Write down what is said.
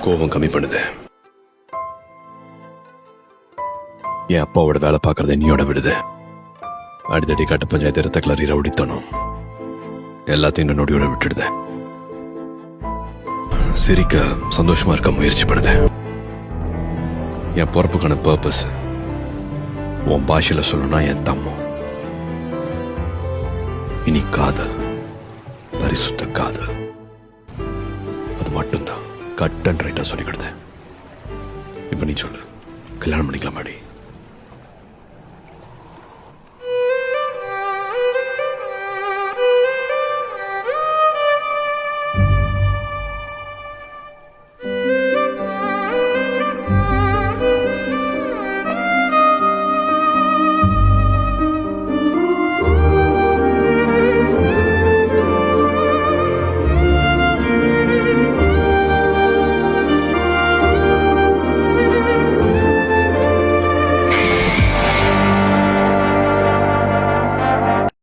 கோபம் கம்மி பண்ணுது. என் அப்பாவோட வேலை பார்க்கறத என்னையோட விடுது. அடித்தடி கட்ட பஞ்சாயத்து ரத்த கிளறி ரவுடித்தனும் எல்லாத்தையும் நொடியோட விட்டுடுது. சிரிக்க சந்தோஷமா இருக்க முயற்சி பண்ணுது. என் பொறுப்புக்கான பர்பஸ் உன் பாஷையில சொல்லணும்னா என் தம்மம். இனி காதல், பரிசுத்த காதல், அது மட்டும்தான் கட் அண்ட் ரைட்டா சொல்லிக்கிடுது. இப்ப நீ சொல்லு, கல்யாணம் பண்ணிக்கலாமாடி?